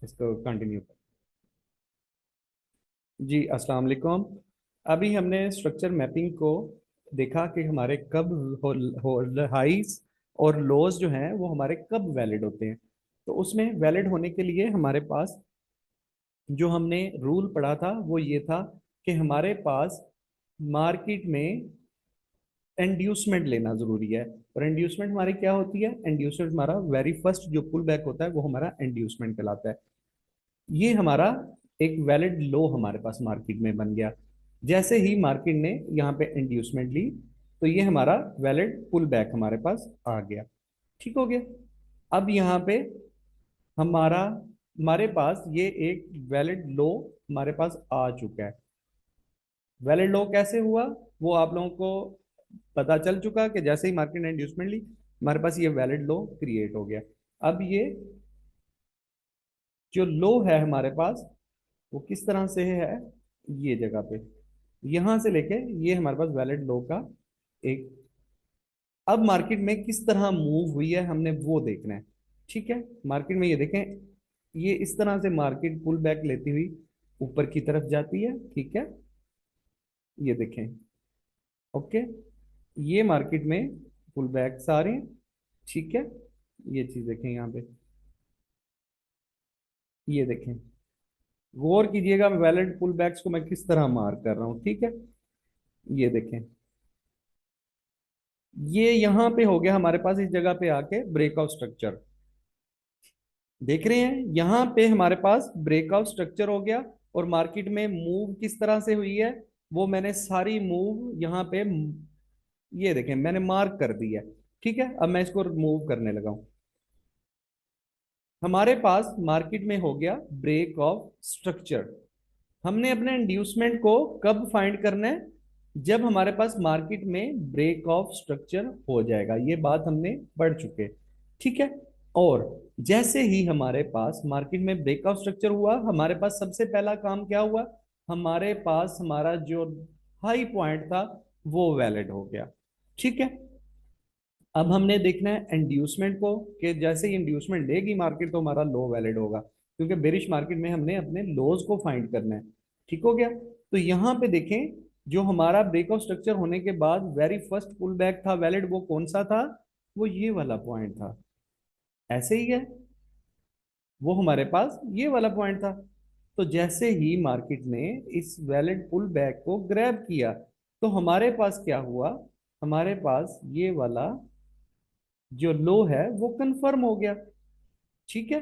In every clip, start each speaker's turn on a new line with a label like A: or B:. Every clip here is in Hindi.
A: इसको कंटिन्यू कर। जी अस्सलाम वालेकुम। अभी हमने स्ट्रक्चर मैपिंग को देखा कि हमारे कब हाइस और लोज जो हैं वो हमारे कब वैलिड होते हैं। तो उसमें वैलिड होने के लिए हमारे पास जो हमने रूल पढ़ा था वो ये था कि हमारे पास मार्केट में इंड्यूसमेंट लेना जरूरी है। और इंड्यूसमेंट हमारी क्या होती है? इंड्यूसमेंट हमारा वेरी फर्स्ट जो पुल बैक होता है वो हमारा इंड्यूसमेंट कहलाता है। ये हमारा एक वैलिड लो हमारे पास मार्केट में बन गया। जैसे ही मार्केट ने यहाँ पे इंड्यूसमेंट ली तो ये हमारा वैलिड पुल बैक हमारे पास आ गया। ठीक हो गया। अब यहाँ पे हमारा हमारे पास ये एक वैलिड लो हमारे पास आ चुका है। वैलिड लो कैसे हुआ वो आप लोगों को पता चल चुका कि जैसे ही मार्केट ने इंड्यूसमेंट ली हमारे पास ये वैलिड लो क्रिएट हो गया। अब ये जो लो है हमारे पास वो किस तरह से है? ये जगह पे यहां से लेके ये हमारे पास वैलिड लो का एक। अब मार्केट में किस तरह मूव हुई है हमने वो देखना है। ठीक है। मार्केट में ये देखें, ये इस तरह से मार्केट पुल बैक लेती हुई ऊपर की तरफ जाती है। ठीक है। ये देखें। ओके। ये मार्केट में पुल बैक्स आ रहे हैं। ठीक है। ये चीज देखें यहाँ पे। ये देखें। गौर कीजिएगा वैलिड पुल बैक्स को मैं किस तरह मार्क कर रहा हूँ। ठीक है। ये देखें। ये यहां पे हो गया हमारे पास इस जगह पे आके ब्रेकआउट स्ट्रक्चर। देख रहे हैं यहां पे हमारे पास ब्रेकआउट स्ट्रक्चर हो गया। और मार्केट में मूव किस तरह से हुई है वो मैंने सारी मूव यहाँ पे ये देखें मैंने मार्क कर दी है। ठीक है। अब मैं इसको मूव करने लगा हूं। हमारे पास मार्केट में हो गया ब्रेक ऑफ स्ट्रक्चर। हमने अपने इंड्यूसमेंट को कब फाइंड करना है? जब हमारे पास मार्केट में ब्रेक ऑफ स्ट्रक्चर हो जाएगा। ये बात हमने पढ़ चुके। ठीक है। और जैसे ही हमारे पास मार्केट में ब्रेकआउट स्ट्रक्चर हुआ हमारे पास सबसे पहला काम क्या हुआ? हमारे पास हमारा जो हाई पॉइंट था वो वैलिड हो गया। ठीक है। अब हमने देखना है इंड्यूसमेंट को कि जैसे ही इंड्यूसमेंट लेगी मार्केट तो हमारा लो वैलिड होगा, क्योंकि बेरिश मार्केट में हमने अपने लोज को फाइंड करना है। ठीक हो गया। तो यहाँ पे देखें, जो हमारा ब्रेकआउट स्ट्रक्चर होने के बाद वेरी फर्स्ट पुल बैक था वैलिड, वो कौन सा था? वो ये वाला पॉइंट था। ऐसे ही है। वो हमारे पास ये वाला पॉइंट था। तो जैसे ही मार्केट ने इस वैलिड पुल बैक को ग्रैब किया तो हमारे पास क्या हुआ? हमारे पास ये वाला जो लो है वो कंफर्म हो गया। ठीक है।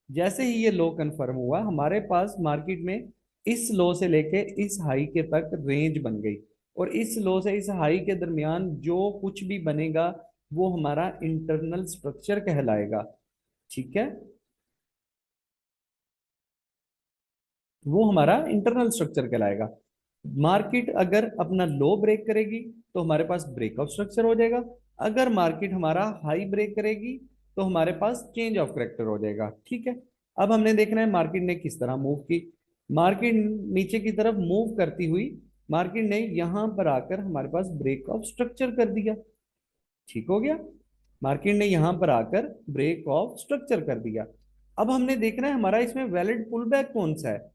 A: जैसे ही ये लो कंफर्म हुआ हमारे पास मार्केट में इस लो से लेके इस हाई के तक रेंज बन गई। और इस लो से इस हाई के दरमियान जो कुछ भी बनेगा वो हमारा इंटरनल स्ट्रक्चर कहलाएगा। ठीक है। वो हमारा इंटरनल स्ट्रक्चर कहलाएगा। मार्केट अगर अपना लो ब्रेक करेगी तो हमारे पास ब्रेकआउट स्ट्रक्चर हो जाएगा। अगर मार्केट हमारा हाई ब्रेक करेगी तो हमारे पास चेंज ऑफ करेक्टर हो जाएगा। ठीक है। अब हमने देखना है मार्केट ने किस तरह मूव की। मार्केट नीचे की तरफ मूव करती हुई मार्केट ने यहां पर आकर हमारे पास ब्रेक ऑफ स्ट्रक्चर कर दिया। ठीक हो गया। मार्केट ने यहां पर आकर ब्रेक ऑफ स्ट्रक्चर कर दिया। अब हमने देखना है हमारा इसमें वैलिड पुल बैक कौन सा है।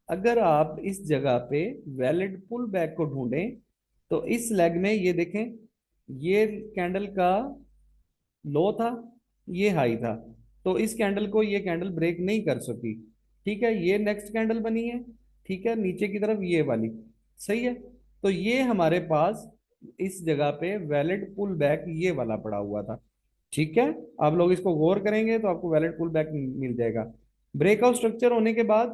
A: अगर आप इस जगह पे वैलिड पुल बैक को ढूंढें तो इस लेग में ये देखें, ये कैंडल का लो था, ये हाई था। तो इस कैंडल को ये कैंडल ब्रेक नहीं कर सकी। ठीक है। ये नेक्स्ट कैंडल बनी है। ठीक है। नीचे की तरफ ये वाली। सही है। तो ये हमारे पास इस जगह पे वैलिड पुल बैक ये वाला पड़ा हुआ था। ठीक है। आप लोग इसको गौर करेंगे तो आपको वैलिड पुल बैक मिल जाएगा। ब्रेकआउट स्ट्रक्चर होने के बाद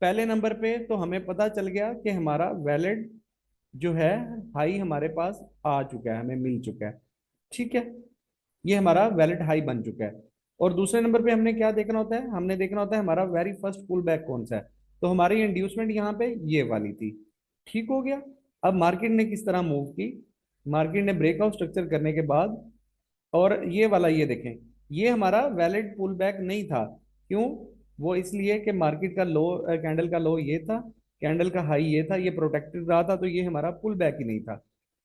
A: पहले नंबर पे तो हमें पता चल गया कि हमारा वैलिड जो है हाई हमारे पास आ चुका है, हमें मिल चुका है। ठीक है। ये हमारा वैलिड हाई बन चुका है। और दूसरे नंबर पे हमने क्या देखना होता है? हमने देखना होता है हमारा वेरी फर्स्ट पुल बैक कौन सा है। तो हमारी इंड्यूसमेंट यहाँ पे ये वाली थी। ठीक हो गया। अब मार्केट ने किस तरह मूव की? मार्केट ने ब्रेकआउट स्ट्रक्चर करने के बाद, और ये वाला ये देखें, ये हमारा वैलिड पुल बैक नहीं था। क्यों? वो इसलिए कि मार्केट का लो, कैंडल का लो ये था, कैंडल का हाई ये था, ये प्रोटेक्टेड रहा था, तो ये हमारा पुल बैक ही नहीं था।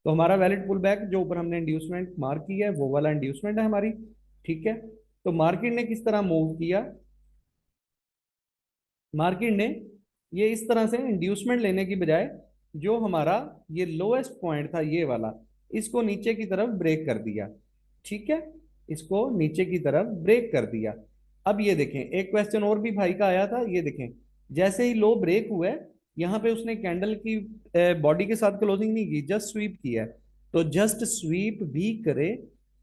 A: तो हमारा वैलिड पुल बैक जो ऊपर हमने इंड्यूसमेंट मार्क की है वो वाला इंड्यूसमेंट है हमारी। ठीक है। तो मार्केट ने किस तरह मूव किया? मार्केट ने ये इस तरह से इंड्यूसमेंट लेने की बजाय जो हमारा ये लोएस्ट पॉइंट था ये वाला, इसको नीचे की तरफ ब्रेक कर दिया। ठीक है, इसको नीचे की तरफ ब्रेक कर दिया। अब ये देखें, एक क्वेश्चन और भी भाई का आया था, ये देखें, जैसे ही लो ब्रेक हुआ है, यहाँ पे उसने कैंडल की बॉडी के साथ क्लोजिंग नहीं की, जस्ट स्वीप किया है। तो जस्ट स्वीप भी करे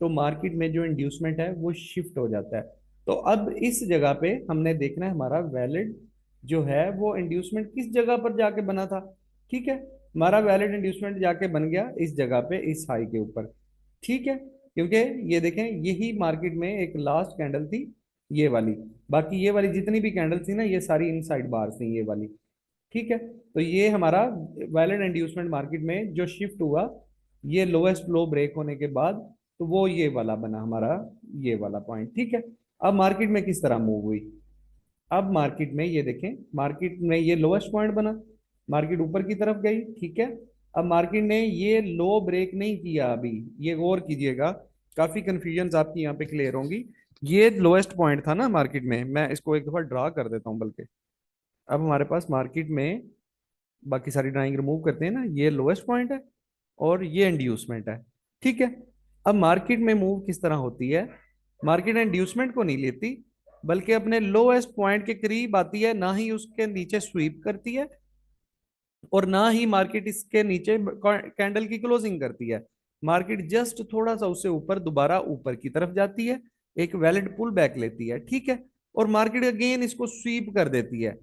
A: तो मार्केट में जो इंड्यूसमेंट है वो शिफ्ट हो जाता है। तो अब इस जगह पे हमने देखना है हमारा वैलिड जो है वो इंड्यूसमेंट किस जगह पर जाके बना था। ठीक है, हमारा वैलिड इंड्यूसमेंट जाके बन गया इस जगह पे, इस हाई के ऊपर। ठीक है, क्योंकि ये देखें यही मार्केट में एक लास्ट कैंडल थी ये वाली, बाकी ये वाली जितनी भी कैंडल थी ना ये सारी इनसाइड बार थी ये वाली। ठीक है, तो ये हमारा वैलिड इंड्यूसमेंट मार्केट में जो शिफ्ट हुआ ये लोएस्ट लो ब्रेक होने के बाद, तो वो ये वाला बना हमारा, ये वाला पॉइंट। ठीक है, अब मार्केट में किस तरह मूव हुई, अब मार्केट में ये देखें, मार्केट में ये लोएस्ट पॉइंट बना, मार्केट ऊपर की तरफ गई। ठीक है, अब मार्केट ने ये लो ब्रेक नहीं किया अभी, ये गौर कीजिएगा, काफी कंफ्यूजन आपकी यहाँ पे क्लियर होंगी। ये लोएस्ट पॉइंट था ना मार्केट में, मैं इसको एक दफा ड्रा कर देता हूँ बल्कि। अब हमारे पास मार्केट में बाकी सारी ड्राइंग रिमूव करते हैं ना, ये लोएस्ट पॉइंट है और ये इंड्यूसमेंट है। ठीक है, अब मार्केट में मूव किस तरह होती है, मार्केट इंड्यूसमेंट को नहीं लेती बल्कि अपने लोएस्ट पॉइंट के करीब आती है, ना ही उसके नीचे स्वीप करती है और ना ही मार्केट इसके नीचे कैंडल की क्लोजिंग करती है। मार्केट जस्ट थोड़ा सा उससे ऊपर दोबारा ऊपर की तरफ जाती है, एक वैलिड पुल बैक लेती है। ठीक है, और मार्केट अगेन इसको स्वीप कर देती है।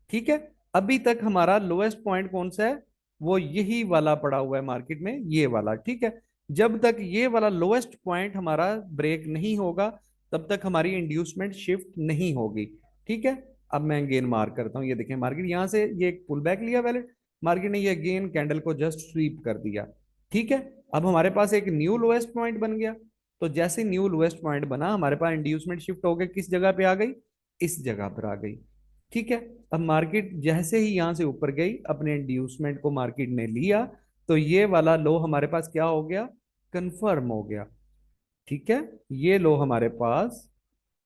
A: ठीक है, अभी तक हमारा लोएस्ट पॉइंट कौन सा है, वो यही वाला पड़ा हुआ है मार्केट में, ये वाला। ठीक है, जब तक ये वाला लोएस्ट पॉइंट हमारा ब्रेक नहीं होगा तब तक हमारी इंड्यूसमेंट शिफ्ट नहीं होगी। ठीक है, अब मैं अगेन मार्क करता हूं, ये देखें मार्केट यहां से ये एक पुल बैक लिया वैलिड, मार्केट ने ये अगेन कैंडल को जस्ट स्वीप कर दिया। ठीक है, अब हमारे पास एक न्यू लोएस्ट पॉइंट बन गया। तो जैसे न्यू लोएस्ट पॉइंट बना हमारे पास इंड्यूसमेंट शिफ्ट हो गया, किस जगह पे आ गई, इस जगह पर आ गई। ठीक है, अब मार्केट जैसे ही यहां से ऊपर गई अपने इंड्यूसमेंट को मार्केट ने लिया, तो ये वाला लो हमारे पास क्या हो गया, कंफर्म हो गया। ठीक है, ये लो हमारे पास,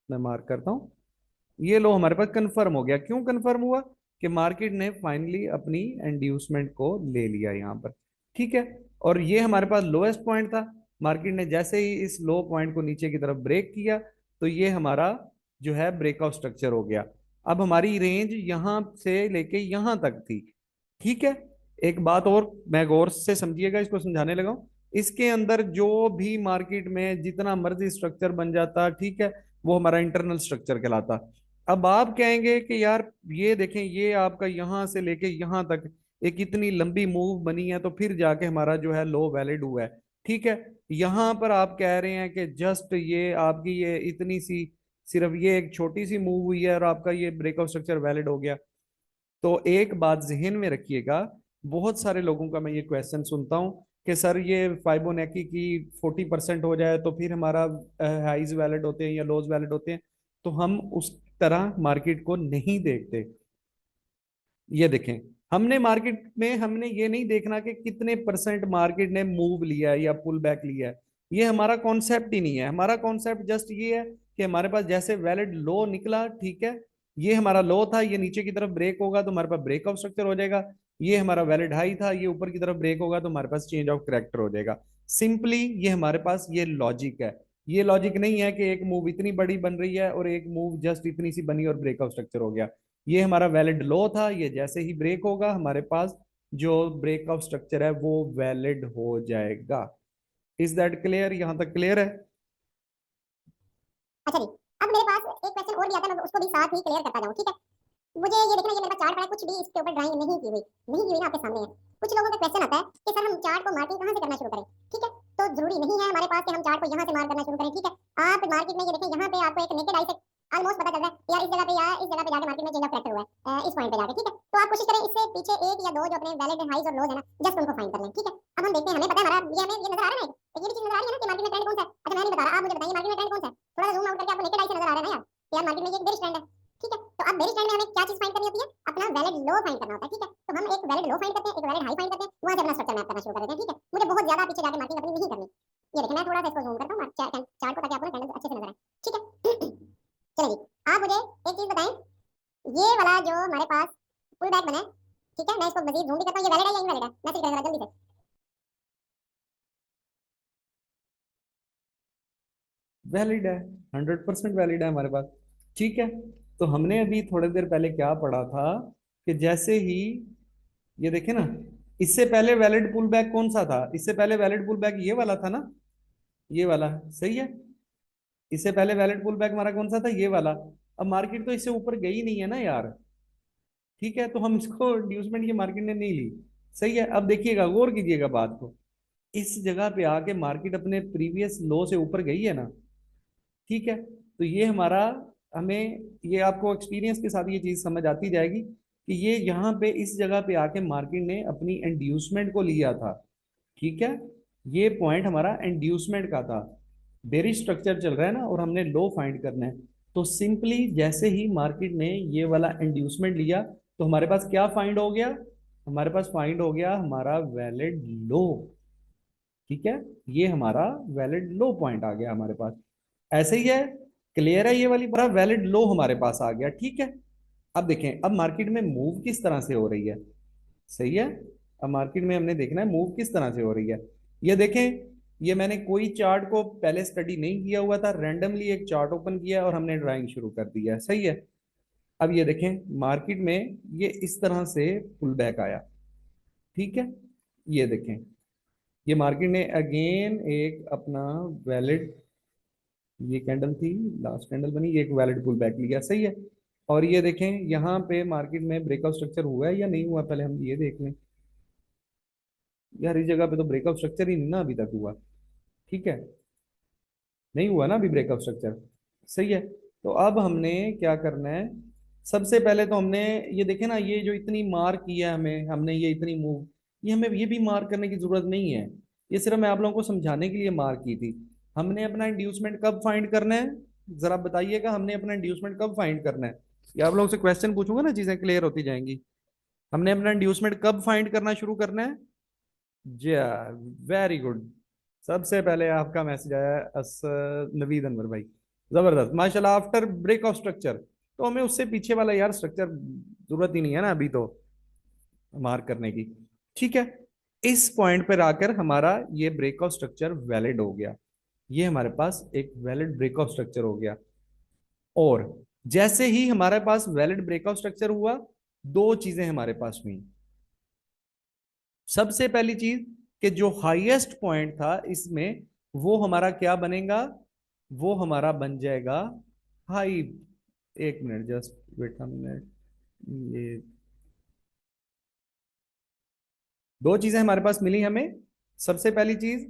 A: मैं मार्क करता हूं, ये लो हमारे पास कंफर्म हो गया। क्यों कंफर्म हुआ, कि मार्केट ने फाइनली अपनी इंड्यूसमेंट को ले लिया यहाँ पर। ठीक है, और ये हमारे पास लोएस्ट पॉइंट था, मार्केट ने जैसे ही इस लो पॉइंट को नीचे की तरफ ब्रेक किया तो ये हमारा जो है ब्रेकआउट स्ट्रक्चर हो गया। अब हमारी रेंज यहां से लेके यहां तक थी। ठीक है, एक बात और मैं गौर से समझिएगा, इसको समझाने लगा हूं, इसके अंदर जो भी मार्केट में जितना मर्जी स्ट्रक्चर बन जाता, ठीक है, वो हमारा इंटरनल स्ट्रक्चर कहलाता। अब आप कहेंगे कि यार ये देखें, ये आपका यहां से लेके यहां तक एक इतनी लंबी मूव बनी है, तो फिर जाके हमारा जो है लो वैलिड हुआ है। ठीक है, यहां पर आप कह रहे हैं कि जस्ट ये आपकी ये इतनी सी, सिर्फ ये एक छोटी सी मूव हुई है और आपका ये ब्रेकआउट स्ट्रक्चर वैलिड हो गया। तो एक बात जहन में रखिएगा, बहुत सारे लोगों का मैं ये क्वेश्चन सुनता हूँ कि सर ये फाइबोनेकी की 40% हो जाए तो फिर हमारा हाइज वैलिड होते हैं या लोज वैलिड होते हैं। तो हम उस तरह मार्केट को नहीं देखते। ये देखें, हमने मार्केट में हमने ये नहीं देखना कि कितने परसेंट मार्केट ने मूव लिया है या पुल बैक लिया है, ये हमारा कॉन्सेप्ट ही नहीं है। हमारा कॉन्सेप्ट जस्ट ये है कि हमारे पास जैसे वैलिड लो निकला, ठीक है, ये हमारा लो था, ये नीचे की तरफ ब्रेक होगा तो हमारे पास ब्रेकआउट स्ट्रक्चर हो जाएगा। ये हमारा वैलिड हाई था, ये ऊपर की तरफ ब्रेक होगा तो हमारे पास चेंज ऑफ करेक्टर हो जाएगा। सिंपली ये हमारे पास ये लॉजिक है। ये लॉजिक नहीं है कि एक मूव इतनी बड़ी बन रही है और एक मूव जस्ट इतनी सी बनी और ब्रेकआउट स्ट्रक्चर हो गया। ये हमारा वैलिड लो था, ये जैसे ही ब्रेक होगा हमारे पास जो ब्रेकआउट स्ट्रक्चर है वो वैलिड हो जाएगा। इज दैट क्लियर, यहां तक क्लियर है।
B: अच्छा जी, अब मेरे पास एक क्वेश्चन और भी आता है, मैं उसको भी साथ ही क्लियर करता जाऊं। ठीक है, मुझे ये देखना, ये मेरे पास चार्ट पड़ा है, कुछ भी इसके ऊपर ड्राइंग नहीं की हुई ना, आपके सामने है। कुछ लोगों का क्वेश्चन आता है कि सर हम चार्ट को मार्किंग कहां से करना शुरू करें। ठीक है, तो जरूरी नहीं है हमारे पास कि हम चार्ट को यहां से मार्क करना शुरू करें। ठीक है, आप मार्केट में ये देखें, यहां पे आपको एक नेकेड आई से ऑलमोस्ट पता चल रहा है यार इस जगह पे या इस जगह पे जाके मार्केट में चेंज ऑफ फैक्टर हुआ है, इस पॉइंट पे जाके। ठीक है, तो आप कोशिश करें इससे पीछे एक या दो जो अपने वैलिड हाइज और लोज है ना, जस्ट उनको फाइंड कर लें। ठीक है, अब हम देखते हैं, हमें पता है हमारा ये, हमें ये नजर आ रहा है ना, एक ये भी चीज नजर आ रही है ना कि मार्केट में ट्रेंड कौन सा है। अच्छा मैं नहीं बता रहा, आप मुझे बताइए मार्केट में ट्रेंड कौन सा है, थोड़ा सा जूम आउट करके आपको नेकेड आई से नजर आ रहा है ना यार, कि यार मार्केट में ये एक बेरिश ट्रेंड है। ठीक है, तो अब बेरिश ट्रेंड में हमें क्या चीज फाइंड करनी होती है, अपना वैलिड लो फाइंड करना होता है। ठीक है, तो हम एक वैलिड लो फाइंड करते हैं, एक वैलिड हाई फाइंड करते हैं, वहां से अपना स्ट्रक्चर मैप करना शुरू कर देते हैं। ठीक है, मुझे बहुत ज्यादा पीछे जाके मार्किंग अपनी नहीं करनी। ये देखिए मैं थोड़ा सा इसको जूम करता हूं चार्ट को, ताकि आपको कैंडल अच्छे से नजर आए। ठीक है चलिए जी, आप मुझे एक चीज बताएं, ये वाला जो हमारे पास पुल बैक बना है, ठीक है, मैं इसको मजीद जूम भी करता हूँ, ये वैलिड है या इनवैलिड है, मैसेज करें जरा जल्दी से।
A: वैलिड है, 100% वैलिड है हमारे पास। ठीक है, तो हमने अभी थोड़ी देर पहले क्या पढ़ा था कि जैसे ही ये देखे ना, इससे पहले वैलिड पुल बैक कौन सा था? इससे पहले वैलिड पुल बैक ये वाला था ना, ये वाला, सही है। इससे पहले वैलिड पुल बैक हमारा कौन सा था? ये वाला। अब मार्केट तो इससे ऊपर गई नहीं है ना यार, ठीक है, तो हम इसको इंड्यूसमेंट ये मार्केट ने नहीं ली। सही है, अब देखिएगा, गौर कीजिएगा बात को। इस जगह पे आके मार्केट अपने प्रीवियस लो से ऊपर गई है ना, ठीक है, तो ये हमारा, हमें ये आपको एक्सपीरियंस के साथ ये चीज समझ आती जाएगी कि ये यहाँ पे इस जगह पे आके मार्केट ने अपनी इंड्यूसमेंट को लिया था। ठीक है, ये पॉइंट हमारा इंड्यूसमेंट का था। बेरिश स्ट्रक्चर चल रहा है ना, और हमने लो फाइंड करना है। तो सिंपली जैसे ही मार्केट ने ये वाला इंड्यूसमेंट लिया, तो हमारे पास क्या फाइंड हो गया? हमारे पास फाइंड हो गया हमारा वैलिड लो। ठीक है, ये हमारा वैलिड लो पॉइंट आ गया हमारे पास। ऐसे ही है, क्लियर है, ये वाली पूरा वैलिड लो हमारे पास आ गया। ठीक है, अब देखें, अब मार्केट में मूव किस तरह से हो रही है। सही है, अब मार्केट में हमने देखना है मूव किस तरह से हो रही है। ये देखें, ये मैंने कोई चार्ट को पहले स्टडी नहीं किया हुआ था, रैंडमली एक चार्ट ओपन किया और हमने ड्राइंग शुरू कर दिया। सही है, अब ये देखें मार्केट में ये इस तरह से पुल बैक आया। ठीक है, ये देखें, ये मार्केट ने अगेन एक अपना वैलिड, ये कैंडल थी, लास्ट कैंडल बनी, ये एक वैलिड पुल बैक लिया। सही है, और ये देखें यहाँ पे मार्केट में ब्रेकआउट स्ट्रक्चर हुआ है या नहीं हुआ, पहले हम ये देख लें। यार इस जगह पे तो ब्रेकआउट स्ट्रक्चर ही नहीं ना अभी तक हुआ। ठीक है, नहीं हुआ ना अभी ब्रेकआउट स्ट्रक्चर। सही है, तो अब हमने क्या करना है, सबसे पहले तो हमने ये देखे ना, ये जो इतनी मार्क किया है हमें, हमने ये इतनी मूव, ये हमें ये भी मार्क करने की जरूरत नहीं है। ये सिर्फ मैं आप लोगों को समझाने के लिए मार्क की थी। हमने अपना इंड्यूसमेंट कब फाइंड करना है, जरा बताइएगा, हमने अपना इंड्यूसमेंट कब फाइंड करना है? ये आप लोगों से क्वेश्चन पूछूंगा ना, चीजें क्लियर होती जाएंगी। हमने अपना इंड्यूसमेंट कब फाइंड करना शुरू करना है? जी, वेरी गुड। सबसे पहले आपका मैसेज आया है नवीद अनवर भाई, जबरदस्त माशाल्लाह। आफ्टर ब्रेक ऑफ स्ट्रक्चर, तो हमें उससे पीछे वाला यार स्ट्रक्चर जरूरत ही नहीं है ना अभी तो मार्क करने की। ठीक है, इस पॉइंट पर आकर हमारा ये ब्रेक ऑफ स्ट्रक्चर वैलिड हो गया। ये हमारे पास एक वैलिड ब्रेक ऑफ स्ट्रक्चर हो गया। और जैसे ही हमारे पास वैलिड ब्रेक ऑफ स्ट्रक्चर हुआ, दो चीजें हमारे पास हुई। सबसे पहली चीज कि जो हाईएस्ट पॉइंट था इसमें, वो हमारा क्या बनेगा? वो हमारा बन जाएगा हाई। एक minute, just wait a minute. ये दो चीजें हमारे पास मिली हमें। सबसे पहली चीज,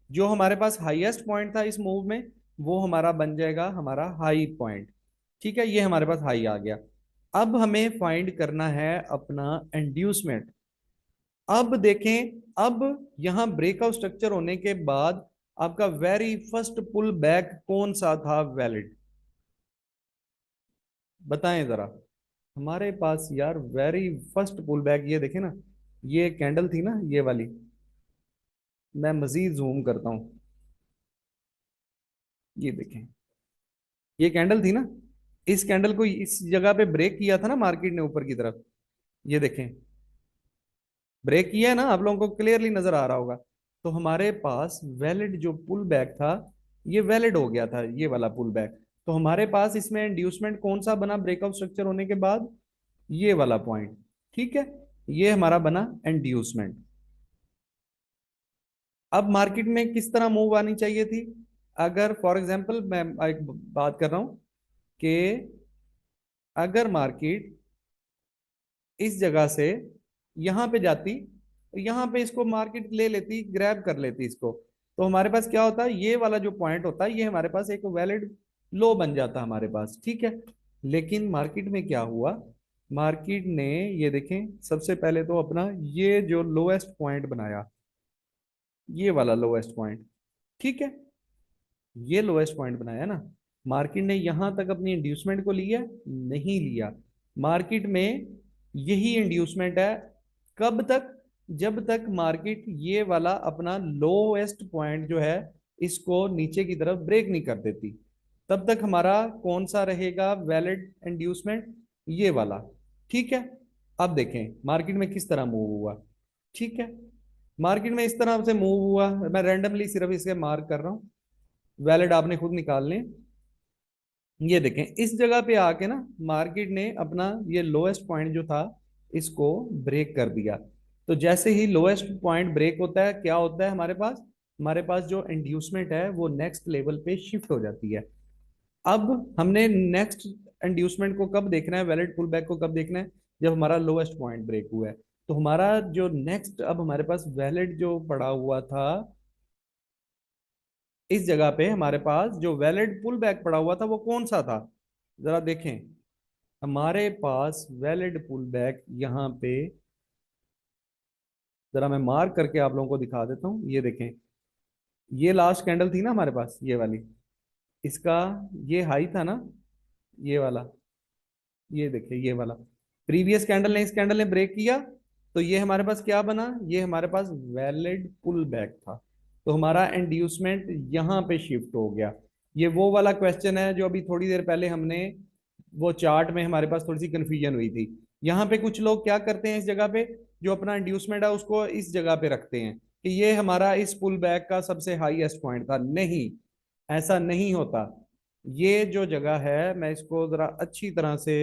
A: जो हमारे पास हाईएस्ट पॉइंट था इस मूव में, वो हमारा बन जाएगा हमारा हाई पॉइंट। ठीक है, ये हमारे पास हाई आ गया। अब हमें फाइंड करना है अपना इंड्यूसमेंट। अब देखें, अब यहां ब्रेकआउट स्ट्रक्चर होने के बाद आपका वेरी फर्स्ट पुल बैक कौन सा था वैलिड? बताएं जरा। हमारे पास यार वेरी फर्स्ट पुल बैक, ये देखें ना, ये कैंडल थी ना ये वाली, मैं मजीद जूम करता हूं। ये देखें, ये कैंडल थी ना, इस कैंडल को इस जगह पे ब्रेक किया था ना मार्केट ने ऊपर की तरफ। ये देखें, ब्रेक किया है ना, आप लोगों को क्लियरली नजर आ रहा होगा। तो हमारे पास वैलिड जो पुल बैक था, ये वैलिड हो गया था, ये वाला पुल बैक। तो हमारे पास इसमें इंड्यूसमेंट कौन सा बना ब्रेकआउट स्ट्रक्चर होने के बाद? ये वाला पॉइंट। ठीक है, ये हमारा बना इंड्यूसमेंट। अब मार्केट में किस तरह मूव आनी चाहिए थी? अगर फॉर एग्जांपल मैं एक बात कर रहा हूं कि अगर मार्केट इस जगह से यहां पे जाती, यहां पे इसको मार्केट ले लेती, ग्रैब कर लेती इसको, तो हमारे पास क्या होता है, ये वाला जो पॉइंट होता है, ये हमारे पास एक वैलिड लो बन जाता हमारे पास। ठीक है, लेकिन मार्केट में क्या हुआ, मार्केट ने, ये देखें, सबसे पहले तो अपना ये जो लोएस्ट पॉइंट बनाया, ये वाला लोएस्ट पॉइंट। ठीक है, ये लोएस्ट पॉइंट बनाया ना, मार्केट ने यहां तक अपनी इंड्यूसमेंट को लिया? नहीं लिया। मार्केट में यही इंड्यूसमेंट है, कब तक? जब तक मार्केट ये वाला अपना लोएस्ट पॉइंट जो है, इसको नीचे की तरफ ब्रेक नहीं कर देती, तब तक हमारा कौन सा रहेगा वैलिड इंड्यूसमेंट? ये वाला। ठीक है। अब देखें मार्केट में किस तरह मूव हुआ। ठीक है, मार्केट में इस तरह से मूव हुआ, मैं रैंडमली सिर्फ इसके मार्क कर रहा हूँ, वैलिड आपने खुद निकाल लें। ये देखें इस जगह पे आके ना मार्केट ने अपना ये लोएस्ट पॉइंट जो था इसको ब्रेक कर दिया। तो जैसे ही लोएस्ट पॉइंट ब्रेक होता है क्या होता है हमारे पास जो इंड्यूसमेंट है वो नेक्स्ट लेवल पे शिफ्ट हो जाती है। अब हमने नेक्स्ट इंड्यूसमेंट को कब देखना है, वैलिड पुल बैक को कब देखना है, जब हमारा लोएस्ट पॉइंट ब्रेक हुआ है। तो हमारा जो नेक्स्ट अब हमारे पास वैलिड जो पड़ा हुआ था, इस जगह पे हमारे पास जो वैलिड पुल बैक पड़ा हुआ था वो कौन सा था, जरा देखें। हमारे पास वैलिड पुल बैक यहाँ पे, जरा मैं मार्क करके आप लोगों को दिखा देता हूँ। ये देखें, ये लास्ट कैंडल थी ना हमारे पास, ये वाली, इसका ये हाई था ना, ये वाला, ये देखिए ये वाला, प्रीवियस कैंडल ने, इस कैंडल ने ब्रेक किया, तो ये हमारे पास क्या बना, ये हमारे पास वैलिड पुल बैक था। तो हमारा इंड्यूसमेंट यहाँ पे शिफ्ट हो गया। ये वो वाला क्वेश्चन है जो अभी थोड़ी देर पहले हमने वो चार्ट में हमारे पास थोड़ी सी कंफ्यूजन हुई थी। यहाँ पे कुछ लोग क्या करते हैं, इस जगह पे जो अपना इंड्यूसमेंट है उसको इस जगह पे रखते हैं कि ये हमारा इस पुल बैक का सबसे हाईएस्ट पॉइंट था। नहीं, ऐसा नहीं होता। ये जो जगह है मैं इसको जरा अच्छी तरह से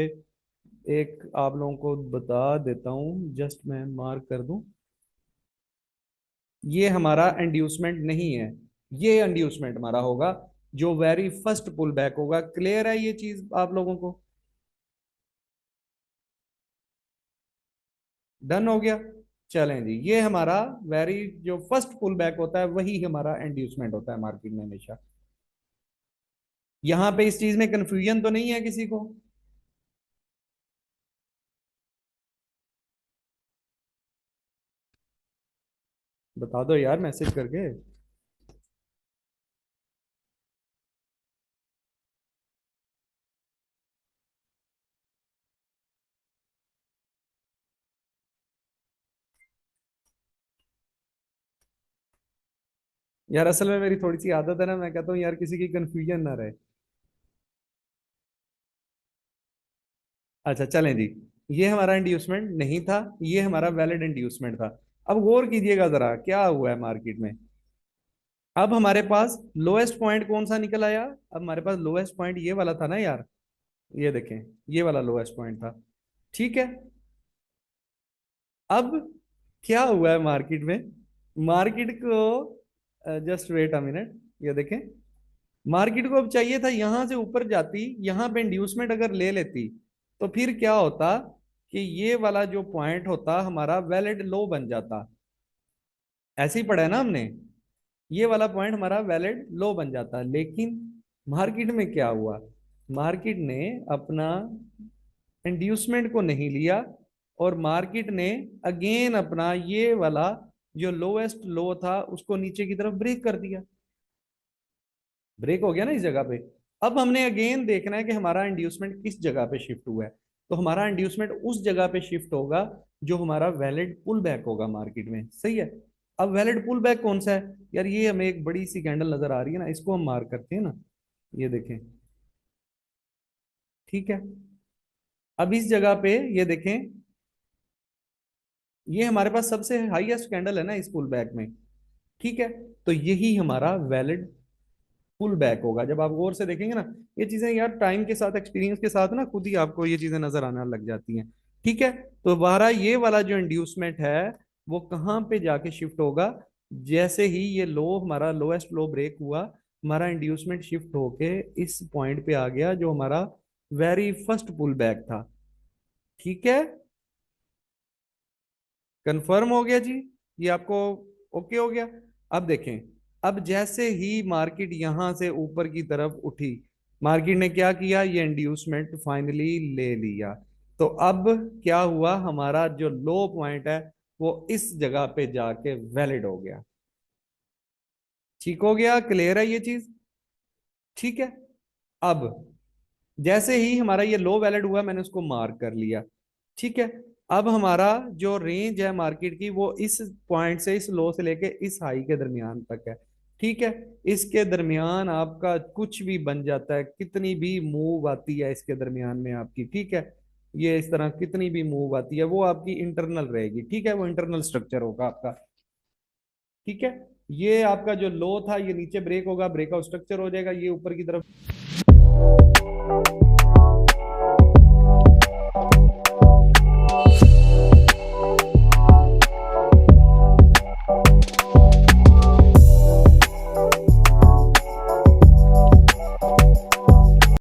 A: एक आप लोगों को बता देता हूं, जस्ट मैं मार्क कर दूं। ये हमारा इंड्यूसमेंट नहीं है, ये इंड्यूसमेंट हमारा होगा जो वेरी फर्स्ट पुल बैक होगा। क्लियर है ये चीज आप लोगों को? डन हो गया। चलें जी, ये हमारा वेरी जो फर्स्ट पुल बैक होता है वही हमारा इंड्यूसमेंट होता है मार्केट में हमेशा। यहां पे इस चीज में कंफ्यूजन तो नहीं है किसी को? बता दो यार मैसेज करके। यार असल में मेरी थोड़ी सी आदत है ना, मैं कहता हूँ यार किसी की कंफ्यूजन ना रहे। अच्छा चलें जी, ये हमारा इंड्यूसमेंट नहीं था, ये हमारा वैलिड इंड्यूसमेंट था। अब गौर कीजिएगा जरा क्या हुआ है मार्केट में। अब हमारे पास लोएस्ट पॉइंट कौन सा निकल आया, अब हमारे पास लोएस्ट पॉइंट ये वाला था ना यार, ये देखें, ये वाला लोएस्ट पॉइंट था। ठीक है। अब क्या हुआ है मार्केट में, मार्केट को, जस्ट वेट अ मिनट, ये देखें, मार्केट को अब चाहिए था यहां से ऊपर जाती, यहां पे इंड्यूसमेंट अगर ले लेती तो फिर क्या होता कि ये वाला जो पॉइंट होता हमारा वैलिड लो बन जाता। ऐसे ही पढ़ा है ना हमने, ये वाला पॉइंट हमारा वैलिड लो बन जाता। लेकिन मार्केट में क्या हुआ, मार्केट ने अपना इंड्यूसमेंट को नहीं लिया और मार्केट ने अगेन अपना ये वाला जो लोएस्ट लो था उसको नीचे की तरफ ब्रेक कर दिया। ब्रेक हो गया ना इस जगह पे। अब हमने अगेन देखना है कि हमारा इंड्यूसमेंट किस जगह पे शिफ्ट हुआ है। तो हमारा इंड्यूसमेंट उस जगह पे शिफ्ट होगा जो हमारा वैलिड पुल बैक होगा मार्केट में। सही है। अब वैलिड पुल बैक कौन सा है यार, ये हमें एक बड़ी सी कैंडल नजर आ रही है ना, इसको हम मार्क करते हैं ना, ये देखें। ठीक है। अब इस जगह पे ये देखें, ये हमारे पास सबसे हाईएस्ट कैंडल है ना इस पुल बैक में। ठीक है। तो यही हमारा वैलिड पुल बैक होगा। जब आप गौर से देखेंगे ना ये चीजें यार, टाइम के साथ एक्सपीरियंस के साथ ना खुद ही आपको ये चीजें नजर आना लग जाती हैं। ठीक है। तो हमारा ये वाला जो इंड्यूसमेंट है वो कहाँ पे जाके शिफ्ट होगा, जैसे ही ये लो हमारा लोएस्ट लो ब्रेक हुआ, हमारा इंड्यूसमेंट शिफ्ट होके इस पॉइंट पे आ गया जो हमारा वेरी फर्स्ट पुल बैक था। ठीक है, कंफर्म हो गया जी, ये आपको ओके हो गया। अब देखें, अब जैसे ही मार्केट यहां से ऊपर की तरफ उठी, मार्केट ने क्या किया, ये इंड्यूसमेंट फाइनली ले लिया। तो अब क्या हुआ, हमारा जो लो पॉइंट है वो इस जगह पे जाके वैलिड हो गया। ठीक हो गया, क्लियर है ये चीज? ठीक है। अब जैसे ही हमारा ये लो वैलिड हुआ मैंने उसको मार्क कर लिया। ठीक है। अब हमारा जो रेंज है मार्केट की वो इस पॉइंट से, इस लो से लेके इस हाई के दरमियान तक है। ठीक है। इसके दरमियान आपका कुछ भी बन जाता है, कितनी भी मूव आती है इसके दरमियान में आपकी। ठीक है। ये इस तरह कितनी भी मूव आती है वो आपकी इंटरनल रहेगी, ठीक है, वो इंटरनल स्ट्रक्चर होगा आपका। ठीक है, ये आपका जो लो था ये नीचे ब्रेक होगा, ब्रेकआउट स्ट्रक्चर हो जाएगा, ये ऊपर की तरफ